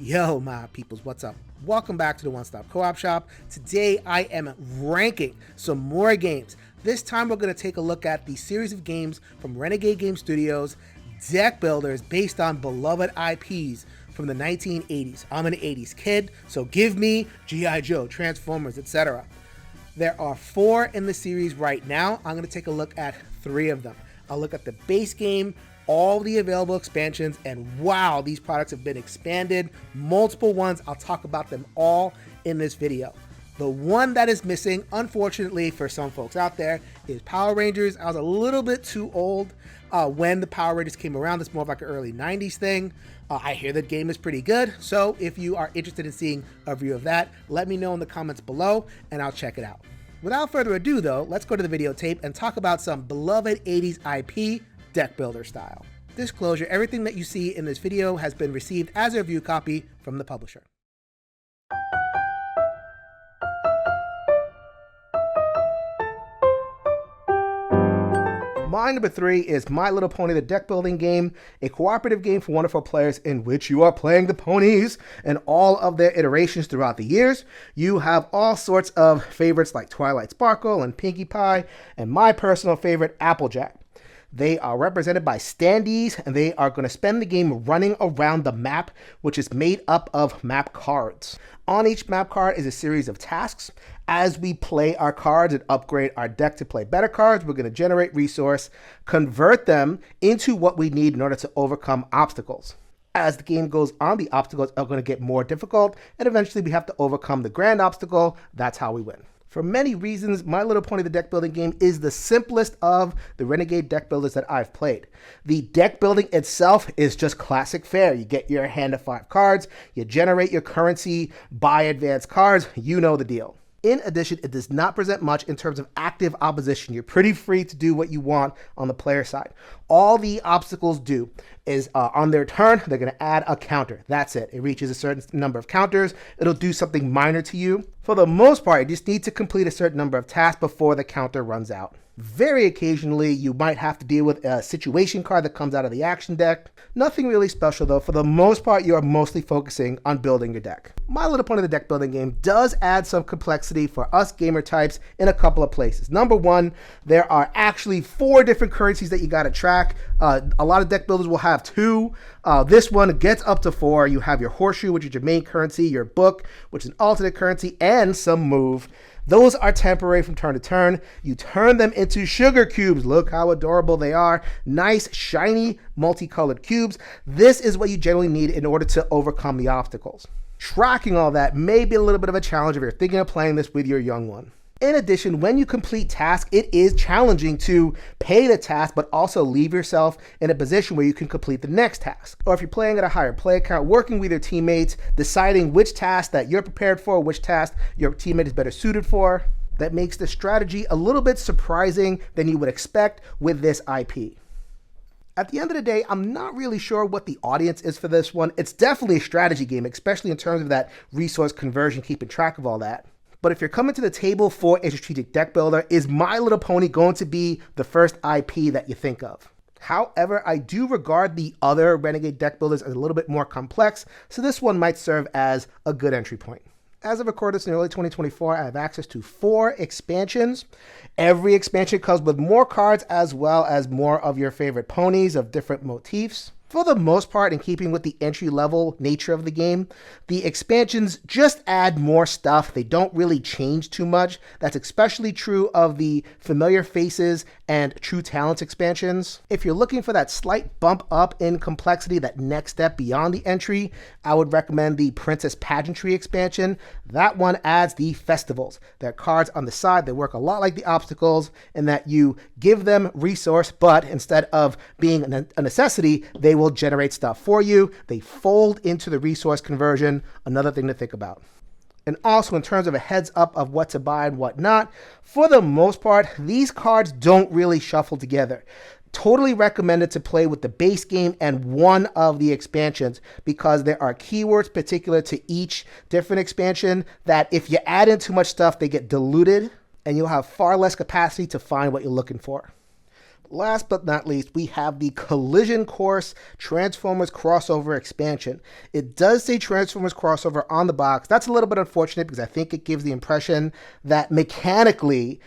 Yo, my peoples, what's up? Welcome back to the One Stop Co-op Shop. Today I am ranking some more games. This time we're going to take a look at the series of games from Renegade Game Studios, deck builders based on beloved IPs from the 1980s. I'm an 80s kid, so give me G.I. Joe, Transformers, etc. There are 4 in the series right now. I'm going to take a look at 3 of them. I'll look at the base game, all the available expansions, and wow, these products have been expanded. Multiple ones. I'll talk about them all in this video. The one that is missing, unfortunately for some folks out there, is Power Rangers. I was a little bit too old when the Power Rangers came around. It's more of like an early 90s thing. I hear the game is pretty good, so if you are interested in seeing a review of that, let me know in the comments below and I'll check it out. Without further ado though, let's go to the videotape and talk about some beloved 80s IP deck builder style. Disclosure, everything that you see in this video has been received as a review copy from the publisher. My number 3 is My Little Pony, the deck building game, a cooperative game for wonderful players in which you are playing the ponies and all of their iterations throughout the years. You have all sorts of favorites like Twilight Sparkle and Pinkie Pie, and my personal favorite, Applejack. They are represented by standees, and they are going to spend the game running around the map, which is made up of map cards. On each map card is a series of tasks. As we play our cards and upgrade our deck to play better cards, we're going to generate resource, convert them into what we need in order to overcome obstacles. As the game goes on, the obstacles are going to get more difficult, and eventually we have to overcome the grand obstacle. That's how we win. For many reasons, My Little Pony, the deck building game, is the simplest of the Renegade deck builders that I've played. The deck building itself is just classic fare. You get your hand of 5 cards, you generate your currency, buy advanced cards, you know the deal. In addition, it does not present much in terms of active opposition. You're pretty free to do what you want on the player side. All the obstacles do is on their turn, they're going to add a counter. That's it. It reaches a certain number of counters. It'll do something minor to you. For the most part, you just need to complete a certain number of tasks before the counter runs out. Very occasionally, you might have to deal with a situation card that comes out of the action deck. Nothing really special though. For the most part, you are mostly focusing on building your deck. My Little Pony, the deck building game, does add some complexity for us gamer types in a couple of places. Number 1, there are actually 4 different currencies that you got to track. A lot of deck builders will have 2. This one gets up to 4. You have your horseshoe, which is your main currency, your book, which is an alternate currency, and some move. Those are temporary from turn to turn. You turn them into sugar cubes. Look how adorable they are. Nice, shiny, multicolored cubes. This is what you generally need in order to overcome the obstacles. Tracking all that may be a little bit of a challenge if you're thinking of playing this with your young one. In addition, when you complete tasks, it is challenging to pay the task, but also leave yourself in a position where you can complete the next task. Or if you're playing at a higher play count, working with your teammates, deciding which task that you're prepared for, which task your teammate is better suited for. That makes the strategy a little bit surprising than you would expect with this IP. At the end of the day, I'm not really sure what the audience is for this one. It's definitely a strategy game, especially in terms of that resource conversion, keeping track of all that. But if you're coming to the table for a strategic deck builder, is My Little Pony going to be the first IP that you think of? However, I do regard the other Renegade deck builders as a little bit more complex, so this one might serve as a good entry point. As of record this in early 2024, I have access to 4 expansions. Every expansion comes with more cards as well as more of your favorite ponies of different motifs. For the most part, in keeping with the entry-level nature of the game, the expansions just add more stuff. They don't really change too much. That's especially true of the Familiar Faces and True Talents expansions. If you're looking for that slight bump up in complexity, that next step beyond the entry, I would recommend the Princess Pageantry expansion. That one adds the festivals. There are cards on the side that work a lot like the obstacles in that you give them resource, but instead of being a necessity, they will generate stuff for you. They fold into the resource conversion. Another thing to think about. And also in terms of a heads up of what to buy and what not, for the most part, these cards don't really shuffle together. Totally recommended to play with the base game and one of the expansions because there are keywords particular to each different expansion that if you add in too much stuff, they get diluted and you'll have far less capacity to find what you're looking for. Last but not least, we have the Collision Course Transformers Crossover Expansion. It does say Transformers Crossover on the box. That's a little bit unfortunate because I think it gives the impression that mechanically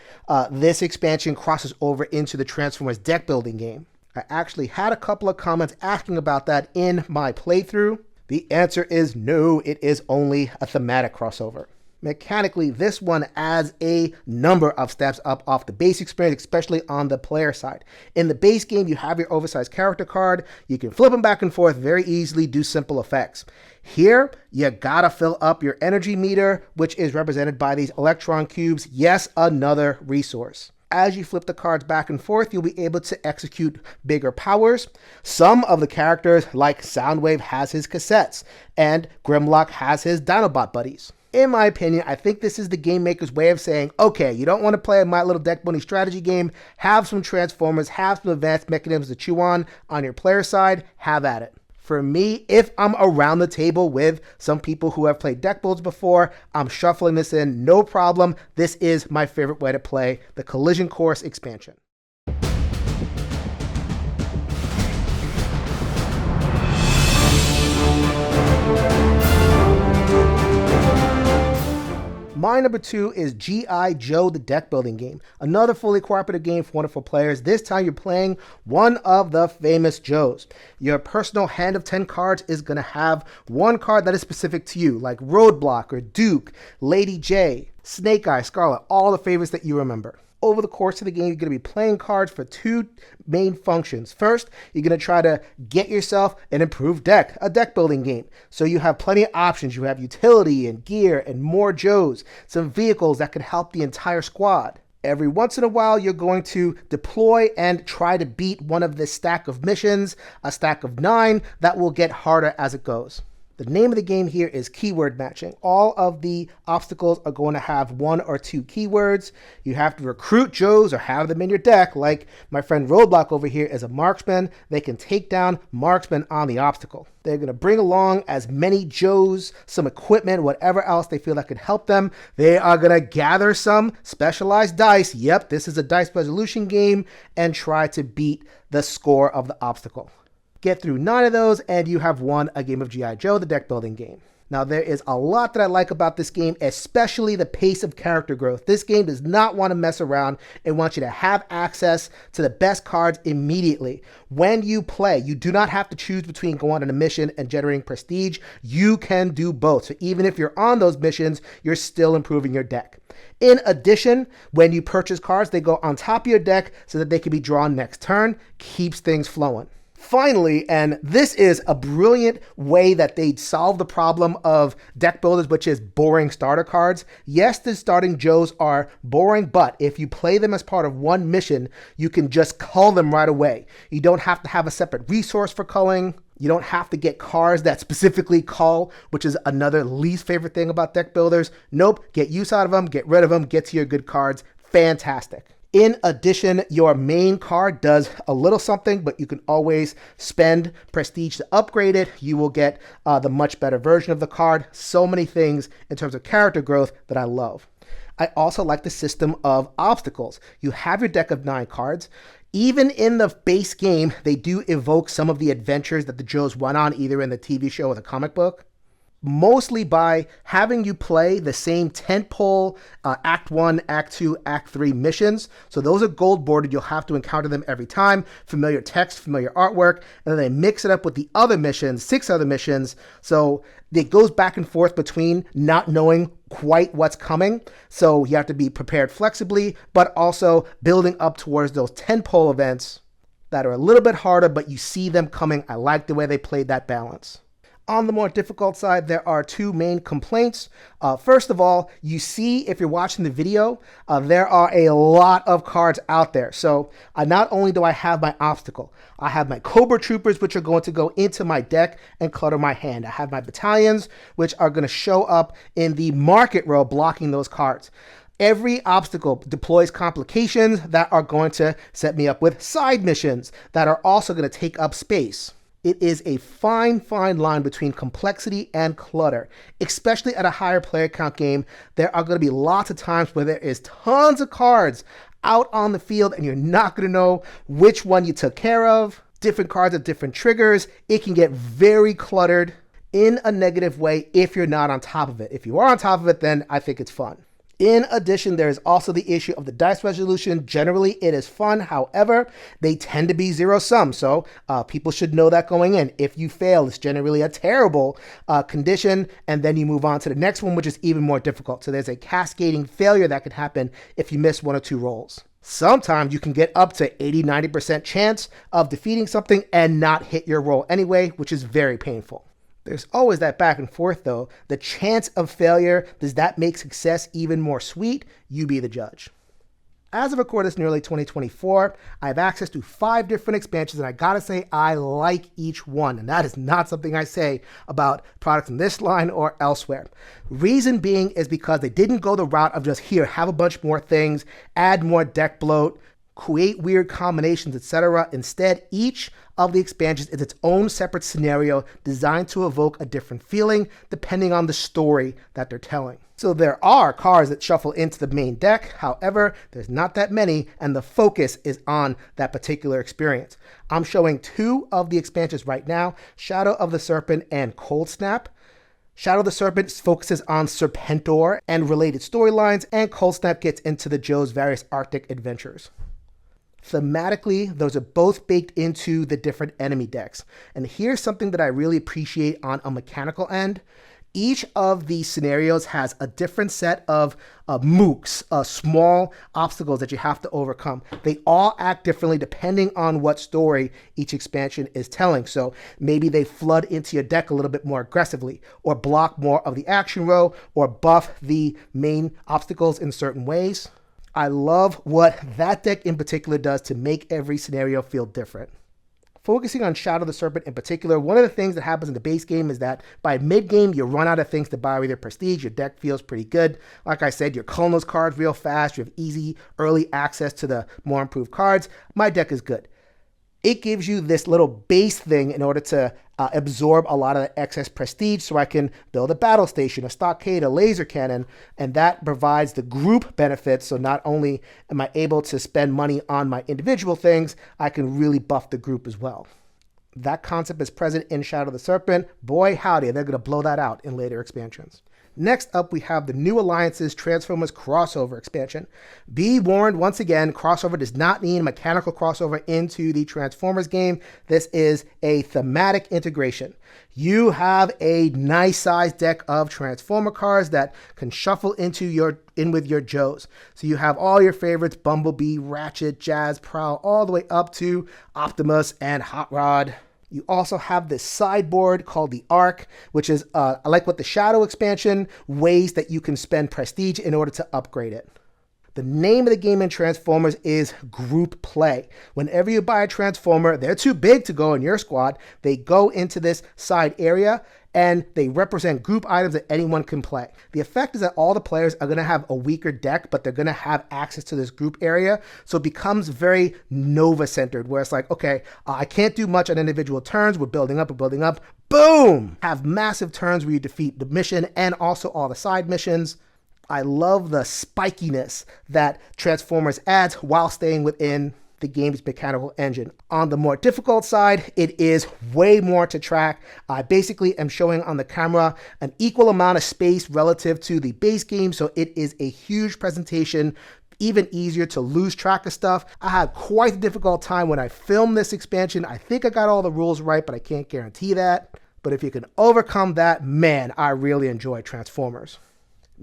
this expansion crosses over into the Transformers deck building game. I actually had a couple of comments asking about that in my playthrough. The answer is no, it is only a thematic crossover. Mechanically, this one adds a number of steps up off the base experience, especially on the player side. In the base game, you have your oversized character card. You can flip them back and forth very easily, do simple effects. Here, you gotta fill up your energy meter, which is represented by these electron cubes. Yes, another resource. As you flip the cards back and forth, you'll be able to execute bigger powers. Some of the characters, like Soundwave, has his cassettes, and Grimlock has his Dinobot buddies. In my opinion, I think this is the game maker's way of saying, okay, you don't want to play a My Little Deck Building strategy game, have some Transformers, have some advanced mechanisms to chew on your player side, have at it. For me, if I'm around the table with some people who have played deck builds before, I'm shuffling this in, no problem. This is my favorite way to play the Collision Course expansion. My number 2 is G.I. Joe, the deck building game. Another fully cooperative game for wonderful players. This time you're playing one of the famous Joes. Your personal hand of 10 cards is going to have one card that is specific to you, like Roadblock or Duke, Lady J, Snake Eye, Scarlet, all the favorites that you remember. Over the course of the game, you're going to be playing cards for two main functions. First, you're going to try to get yourself an improved deck, a deck building game. So you have plenty of options. You have utility and gear and more Joes, some vehicles that can help the entire squad. Every once in a while, you're going to deploy and try to beat one of this stack of missions, a stack of 9 that will get harder as it goes. The name of the game here is keyword matching. All of the obstacles are going to have 1 or 2 keywords. You have to recruit Joes or have them in your deck, like my friend Roadblock over here is a marksman. They can take down marksmen on the obstacle. They're going to bring along as many Joes, some equipment, whatever else they feel that could help them. They are going to gather some specialized dice. Yep, this is a dice resolution game, and try to beat the score of the obstacle. Get through 9 of those, and you have won a game of G.I. Joe, the deck building game. Now, there is a lot that I like about this game, especially the pace of character growth. This game does not want to mess around. It wants you to have access to the best cards immediately. When you play, you do not have to choose between going on a mission and generating prestige. You can do both. So even if you're on those missions, you're still improving your deck. In addition, when you purchase cards, they go on top of your deck so that they can be drawn next turn. Keeps things flowing. Finally, and this is a brilliant way that they solve the problem of deck builders, which is boring starter cards. Yes, the starting Joes are boring, but if you play them as part of one mission, you can just cull them right away. You don't have to have a separate resource for culling. You don't have to get cards that specifically cull, which is another least favorite thing about deck builders. Nope, get use out of them, get rid of them, get to your good cards. Fantastic. In addition, your main card does a little something, but you can always spend prestige to upgrade it. You will get the much better version of the card. So many things in terms of character growth that I love. I also like the system of obstacles. You have your deck of 9 cards. Even in the base game, they do evoke some of the adventures that the Joes went on, either in the TV show or the comic book. Mostly by having you play the same tentpole Act 1, Act 2, Act 3 missions. So those are gold boarded. You'll have to encounter them every time. Familiar text, familiar artwork. And then they mix it up with the other missions, 6 other missions. So it goes back and forth between not knowing quite what's coming. So you have to be prepared flexibly, but also building up towards those tentpole events that are a little bit harder, but you see them coming. I like the way they played that balance. On the more difficult side, there are 2 main complaints. First of all, you see, if you're watching the video, there are a lot of cards out there. So not only do I have my obstacle, I have my Cobra Troopers, which are going to go into my deck and clutter my hand. I have my battalions, which are going to show up in the market row blocking those cards. Every obstacle deploys complications that are going to set me up with side missions that are also going to take up space. It is a fine, fine line between complexity and clutter, especially at a higher player count game. There are going to be lots of times where there is tons of cards out on the field and you're not going to know which one you took care of. Different cards have different triggers. It can get very cluttered in a negative way if you're not on top of it. If you are on top of it, then I think it's fun. In addition, there is also the issue of the dice resolution. Generally, it is fun. However, they tend to be zero-sum, so people should know that going in. If you fail, it's generally a terrible condition, and then you move on to the next one, which is even more difficult. So there's a cascading failure that could happen if you miss one or two rolls. Sometimes you can get up to 80-90% chance of defeating something and not hit your roll anyway, which is very painful. There's always that back and forth, though. The chance of failure, does that make success even more sweet? You be the judge. As of record this in early 2024, I have access to 5 different expansions, and I gotta say, I like each one. And that is not something I say about products in this line or elsewhere. Reason being is because they didn't go the route of just, here, have a bunch more things, add more deck bloat, create weird combinations, etc. Instead, each of the expansions is its own separate scenario designed to evoke a different feeling depending on the story that they're telling. So there are cards that shuffle into the main deck. However, there's not that many, and the focus is on that particular experience. I'm showing 2 of the expansions right now, Shadow of the Serpent and Coldsnap. Shadow of the Serpent focuses on Serpentor and related storylines, and Coldsnap gets into the Joe's various Arctic adventures. Thematically, those are both baked into the different enemy decks. And here's something that I really appreciate on a mechanical end. Each of these scenarios has a different set of mooks, small obstacles that you have to overcome. They all act differently depending on what story each expansion is telling. So maybe they flood into your deck a little bit more aggressively, or block more of the action row, or buff the main obstacles in certain ways. I love what that deck in particular does to make every scenario feel different. Focusing on Shadow of the Serpent in particular, one of the things that happens in the base game is that by mid-game, you run out of things to buy with your prestige. Your deck feels pretty good. Like I said, you're culling those cards real fast. You have easy, early access to the more improved cards. My deck is good. It gives you this little base thing in order to absorb a lot of the excess prestige, so I can build a battle station, a stockade, a laser cannon, and that provides the group benefits. So not only am I able to spend money on my individual things, I can really buff the group as well. That concept is present in Shadow of the Serpent. Boy, howdy, they're going to blow that out in later expansions. Next up, we have the New Alliance's Transformers crossover expansion. Be warned, once again, crossover does not mean mechanical crossover into the Transformers game. This is a thematic integration. You have a nice sized deck of Transformer cards that can shuffle in with your Joes. So you have all your favorites, Bumblebee, Ratchet, Jazz, Prowl, all the way up to Optimus and Hot Rod. You also have this sideboard called the Arc, which is, like what the Shadow expansion, ways that you can spend prestige in order to upgrade it. The name of the game in Transformers is group play. Whenever you buy a Transformer, they're too big to go in your squad. They go into this side area, and they represent group items that anyone can play. The effect is that all the players are going to have a weaker deck, but they're going to have access to this group area. So it becomes very Nova-centered, where it's like, okay, I can't do much on individual turns. We're building up. Boom! Have massive turns where you defeat the mission and also all the side missions. I love the spikiness that Transformers adds while staying within the game's mechanical engine. On the more difficult side, it is way more to track. I basically am showing on the camera an equal amount of space relative to the base game, so it is a huge presentation, even easier to lose track of stuff. I had quite a difficult time when I filmed this expansion. I think I got all the rules right, but I can't guarantee that. But if you can overcome that, man, I really enjoy Transformers.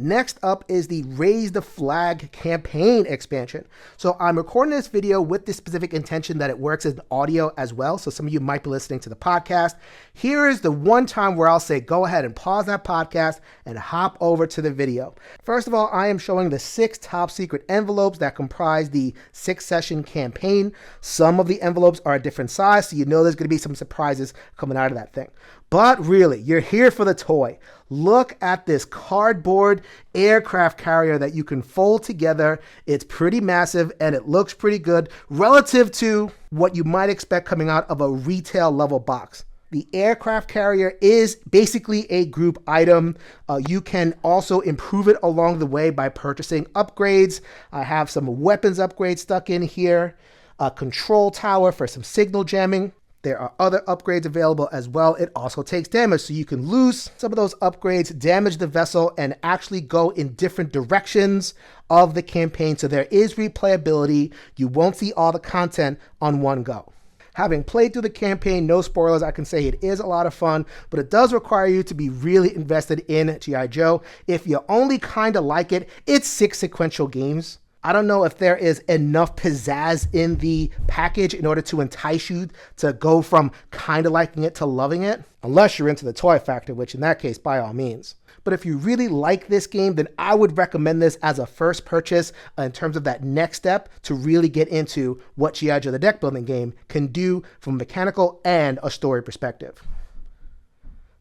Next up is the Raise the Flag campaign expansion. So I'm recording this video with the specific intention that it works as audio as well. So some of you might be listening to the podcast. Here is the one time where I'll say, go ahead and pause that podcast and hop over to the video. First of all, I am showing the 6 top secret envelopes that comprise the 6-session campaign. Some of the envelopes are a different size, so you know there's going to be some surprises coming out of that thing. But really, you're here for the toy. Look at this cardboard aircraft carrier that you can fold together. It's pretty massive and it looks pretty good relative to what you might expect coming out of a retail level box. The aircraft carrier is basically a group item. You can also improve it along the way by purchasing upgrades. I have some weapons upgrades stuck in here. A control tower for some signal jamming. There are other upgrades available as well. It also takes damage, so you can lose some of those upgrades, damage the vessel, and actually go in different directions of the campaign. So there is replayability. You won't see all the content on one go. Having played through the campaign, no spoilers, I can say it is a lot of fun, but it does require you to be really invested in G.I. Joe. If you only kind of like it, it's 6 sequential games. I don't know if there is enough pizzazz in the package in order to entice you to go from kind of liking it to loving it, unless you're into the toy factor, which in that case, by all means. But if you really like this game, then I would recommend this as a first purchase in terms of that next step to really get into what G.I. Joe the deck building game can do from a mechanical and a story perspective.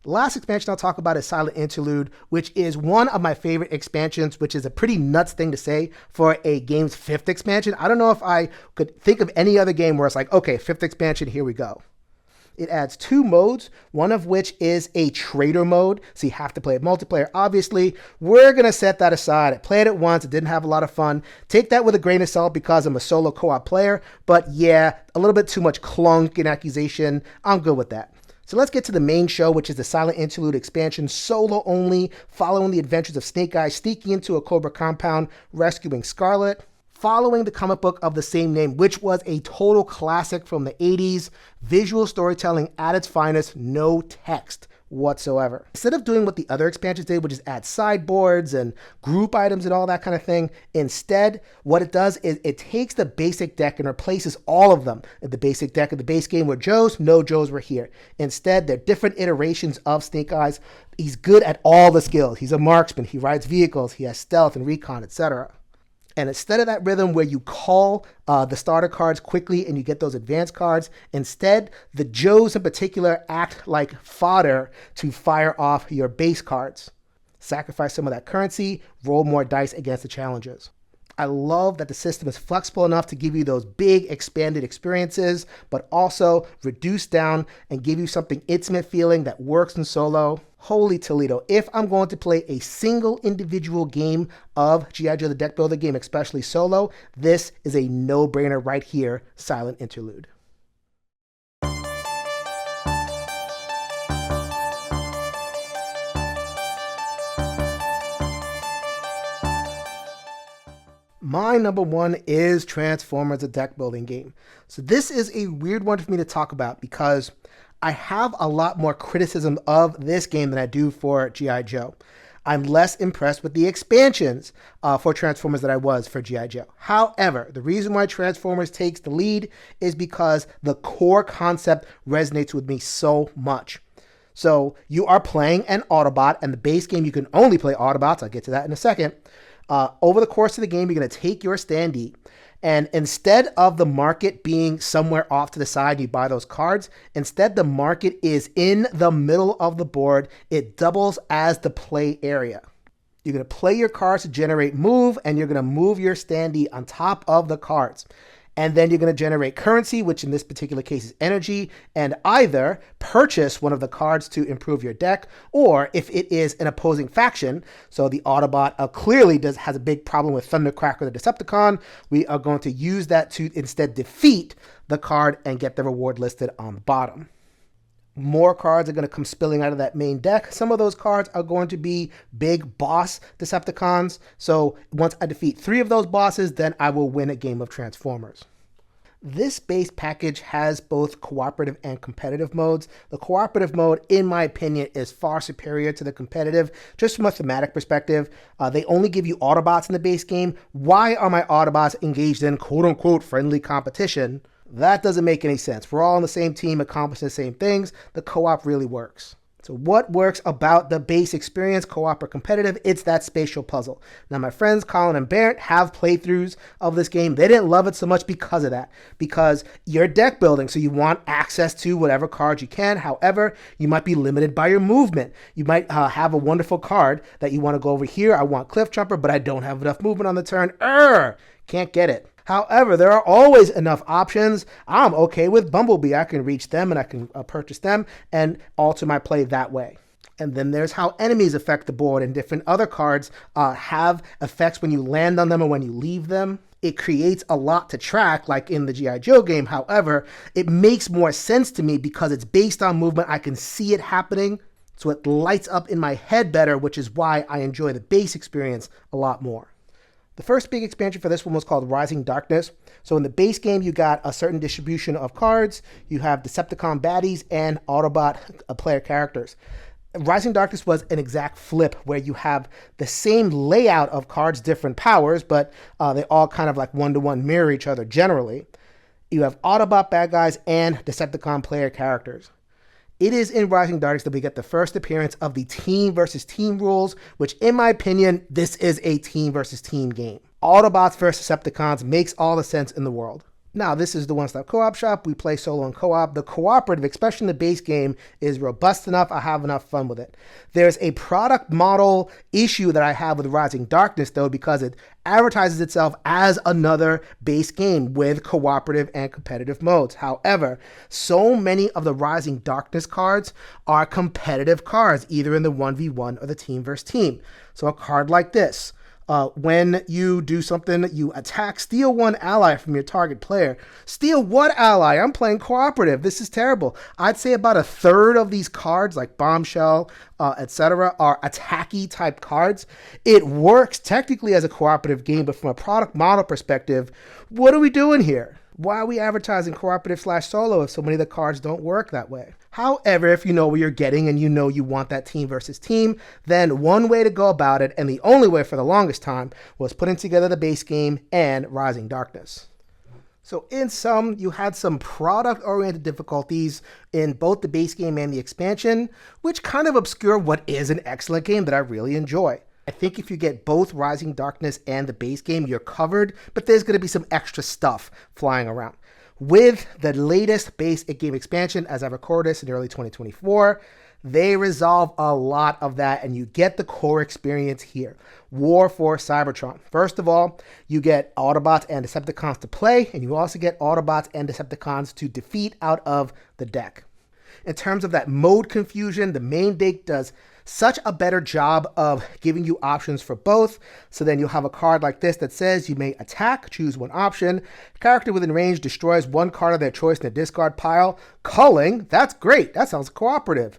The last expansion I'll talk about is Silent Interlude, which is one of my favorite expansions, which is a pretty nuts thing to say for a game's 5th expansion. I don't know if I could think of any other game where it's like, okay, 5th expansion, here we go. It adds 2 modes, one of which is a trader mode, so you have to play it multiplayer. Obviously, we're going to set that aside. I played it once, it didn't have a lot of fun. Take that with a grain of salt because I'm a solo co-op player, but yeah, a little bit too much clunk and accusation. I'm good with that. So let's get to the main show, which is the Silent Interlude expansion, solo only, following the adventures of Snake Eyes sneaking into a Cobra compound, rescuing Scarlet, following the comic book of the same name, which was a total classic from the 80s, visual storytelling at its finest, no text whatsoever. Instead of doing what the other expansions did, which is add sideboards and group items and all that kind of thing, instead, what it does is it takes the basic deck and replaces all of them. The basic deck of the base game were Joes, no Joes were here. Instead, they're different iterations of Snake Eyes. He's good at all the skills. He's a marksman, he rides vehicles, he has stealth and recon, etc. And instead of that rhythm where you call the starter cards quickly and you get those advanced cards, instead, the Joes in particular act like fodder to fire off your base cards. Sacrifice some of that currency, roll more dice against the challenges. I love that the system is flexible enough to give you those big expanded experiences, but also reduce down and give you something intimate feeling that works in solo. Holy Toledo, if I'm going to play a single individual game of G.I. Joe the deck builder game, especially solo, this is a no-brainer right here, Silent Interlude. My number 1 is Transformers, a deck building game. So this is a weird one for me to talk about because I have a lot more criticism of this game than I do for G.I. Joe. I'm less impressed with the expansions for Transformers than I was for G.I. Joe. However, the reason why Transformers takes the lead is because the core concept resonates with me so much. So you are playing an Autobot, and the base game you can only play Autobots. I'll get to that in a second. Over the course of the game, you're going to take your standee, and instead of the market being somewhere off to the side, you buy those cards. Instead, the market is in the middle of the board. It doubles as the play area. You're going to play your cards to generate move, and you're going to move your standee on top of the cards. And then you're going to generate currency, which in this particular case is energy, and either purchase one of the cards to improve your deck, or if it is an opposing faction, so the Autobot clearly has a big problem with Thundercracker the Decepticon, we are going to use that to instead defeat the card and get the reward listed on the bottom. More cards are going to come spilling out of that main deck. Some of those cards are going to be big boss Decepticons. So once I defeat 3 of those bosses, then I will win a game of Transformers. This base package has both cooperative and competitive modes. The cooperative mode, in my opinion, is far superior to the competitive, just from a thematic perspective. They only give you Autobots in the base game. Why are my Autobots engaged in quote-unquote friendly competition? That doesn't make any sense. We're all on the same team, accomplishing the same things. The co-op really works. So what works about the base experience, co-op or competitive? It's that spatial puzzle. Now, my friends Colin and Barrett have playthroughs of this game. They didn't love it so much because of that. Because you're deck building, so you want access to whatever cards you can. However, you might be limited by your movement. You might have a wonderful card that you want to go over here. I want Cliff Jumper, but I don't have enough movement on the turn. Can't get it. However, there are always enough options. I'm okay with Bumblebee. I can reach them and I can purchase them and alter my play that way. And then there's how enemies affect the board, and different other cards have effects when you land on them or when you leave them. It creates a lot to track, like in the G.I. Joe game. However, it makes more sense to me because it's based on movement. I can see it happening, so it lights up in my head better, which is why I enjoy the base experience a lot more. The first big expansion for this one was called Rising Darkness. So in the base game, you got a certain distribution of cards. You have Decepticon baddies and Autobot player characters. Rising Darkness was an exact flip where you have the same layout of cards, different powers, but they all kind of like one-to-one mirror each other generally. You have Autobot bad guys and Decepticon player characters. It is in Rising Darkness that we get the first appearance of the team versus team rules, which in my opinion, this is a team versus team game. Autobots versus Decepticons makes all the sense in the world. Now, this is the one-stop co-op shop. We play solo and co-op. The cooperative, especially in the base game, is robust enough. I have enough fun with it. There's a product model issue that I have with Rising Darkness, though, because it advertises itself as another base game with cooperative and competitive modes. However, so many of the Rising Darkness cards are competitive cards, either in the 1v1 or the team versus team. So a card like this. When you do something, you attack, steal one ally from your target player. Steal what ally? I'm playing cooperative. This is terrible. I'd say about a third of these cards, like Bombshell, etc., are attacky type cards. It works technically as a cooperative game, but from a product model perspective, what are we doing here? Why are we advertising cooperative/solo if so many of the cards don't work that way? However, if you know what you're getting and you know you want that team versus team, then one way to go about it, and the only way for the longest time, was putting together the base game and Rising Darkness. So in sum, you had some product-oriented difficulties in both the base game and the expansion, which kind of obscure what is an excellent game that I really enjoy. I think if you get both Rising Darkness and the base game, you're covered, but there's going to be some extra stuff flying around. With the latest base game expansion, as I record this in early 2024, they resolve a lot of that, and you get the core experience here. War for Cybertron. First of all, you get Autobots and Decepticons to play, and you also get Autobots and Decepticons to defeat out of the deck. In terms of that mode confusion, the main deck does such a better job of giving you options for both. So then you'll have a card like this that says you may attack, choose one option. Character within range destroys one card of their choice in the discard pile. Culling, that's great. That sounds cooperative.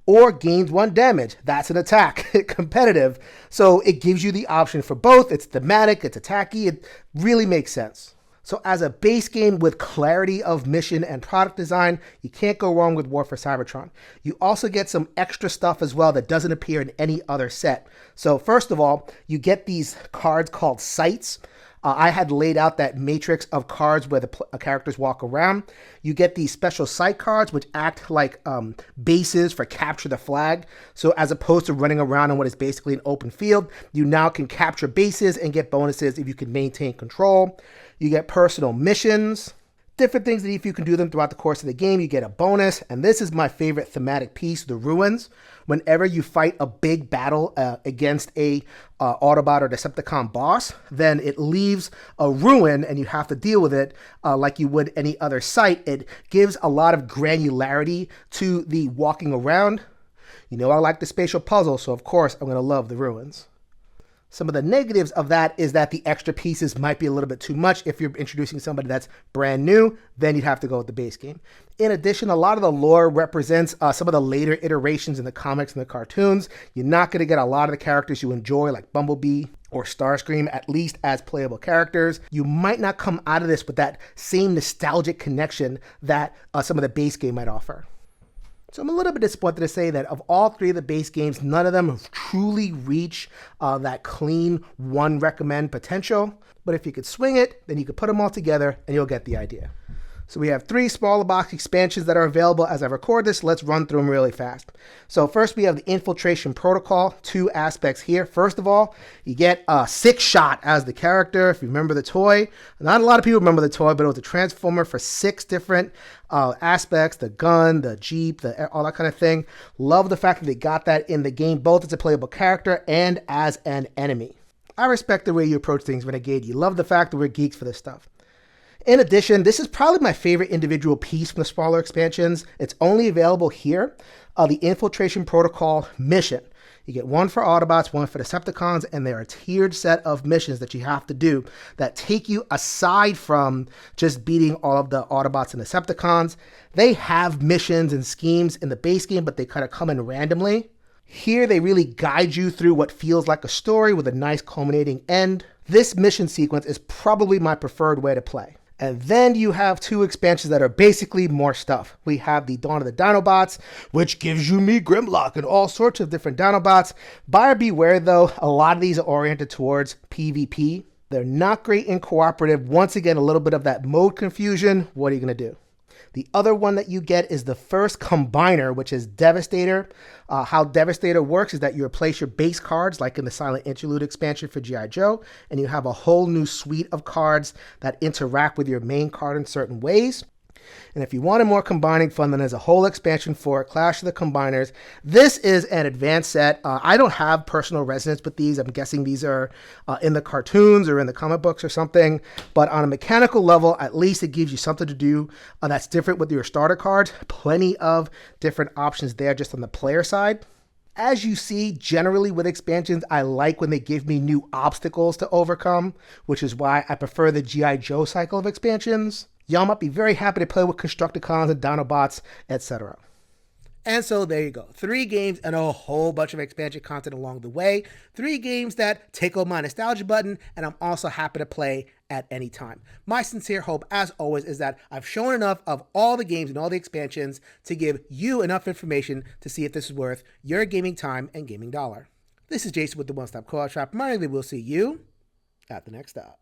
Or gains one damage. That's an attack. Competitive. So it gives you the option for both. It's thematic, it's attacky. It really makes sense. So as a base game with clarity of mission and product design, you can't go wrong with War for Cybertron. You also get some extra stuff as well that doesn't appear in any other set. So first of all, you get these cards called sites. I had laid out that matrix of cards where the characters walk around. You get these special site cards, which act like bases for capture the flag. So as opposed to running around on what is basically an open field, you now can capture bases and get bonuses if you can maintain control. You get personal missions, different things that if you can do them throughout the course of the game, you get a bonus. And this is my favorite thematic piece, the ruins. Whenever you fight a big battle against a Autobot or Decepticon boss, then it leaves a ruin and you have to deal with it like you would any other site. It gives a lot of granularity to the walking around. You know I like the spatial puzzle, so of course I'm going to love the ruins. Some of the negatives of that is that the extra pieces might be a little bit too much. If you're introducing somebody that's brand new, then you'd have to go with the base game. In addition, a lot of the lore represents some of the later iterations in the comics and the cartoons. You're not going to get a lot of the characters you enjoy, like Bumblebee or Starscream, at least as playable characters. You might not come out of this with that same nostalgic connection that some of the base game might offer. So I'm a little bit disappointed to say that of all three of the base games, none of them truly reach that clean one recommend potential. But if you could swing it, then you could put them all together and you'll get the idea. So we have 3 smaller box expansions that are available as I record this. Let's run through them really fast. So first we have the Infiltration Protocol, 2 aspects here. First of all, you get a 6-shot as the character. If you remember the toy, not a lot of people remember the toy, but it was a Transformer for 6 different aspects, the gun, the Jeep, all that kind of thing. Love the fact that they got that in the game, both as a playable character and as an enemy. I respect the way you approach things, Renegade. You love the fact that we're geeks for this stuff. In addition, this is probably my favorite individual piece from the smaller expansions. It's only available here, the Infiltration Protocol mission. You get one for Autobots, one for Decepticons, and they're a tiered set of missions that you have to do that take you aside from just beating all of the Autobots and Decepticons. They have missions and schemes in the base game, but they kind of come in randomly. Here, they really guide you through what feels like a story with a nice culminating end. This mission sequence is probably my preferred way to play. And then you have 2 expansions that are basically more stuff. We have the Dawn of the Dinobots, which gives you me Grimlock and all sorts of different Dinobots. Buyer beware though, a lot of these are oriented towards PvP. They're not great in cooperative. Once again, a little bit of that mode confusion. What are you going to do? The other one that you get is the first combiner, which is Devastator. How Devastator works is that you replace your base cards, like in the Silent Interlude expansion for G.I. Joe, and you have a whole new suite of cards that interact with your main card in certain ways. And if you wanted more combining fun, then there's a whole expansion for Clash of the Combiners. This is an advanced set. I don't have personal resonance with these. I'm guessing these are in the cartoons or in the comic books or something. But on a mechanical level, at least it gives you something to do that's different with your starter cards. Plenty of different options there just on the player side. As you see, generally with expansions, I like when they give me new obstacles to overcome, which is why I prefer the G.I. Joe cycle of expansions. Y'all might be very happy to play with Constructicons and Dinobots, etc. And so there you go. 3 games and a whole bunch of expansion content along the way. 3 games that tickle my nostalgia button, and I'm also happy to play at any time. My sincere hope, as always, is that I've shown enough of all the games and all the expansions to give you enough information to see if this is worth your gaming time and gaming dollar. This is Jason with the One Stop Co-op Shop. Reminding that we'll see you at the next stop.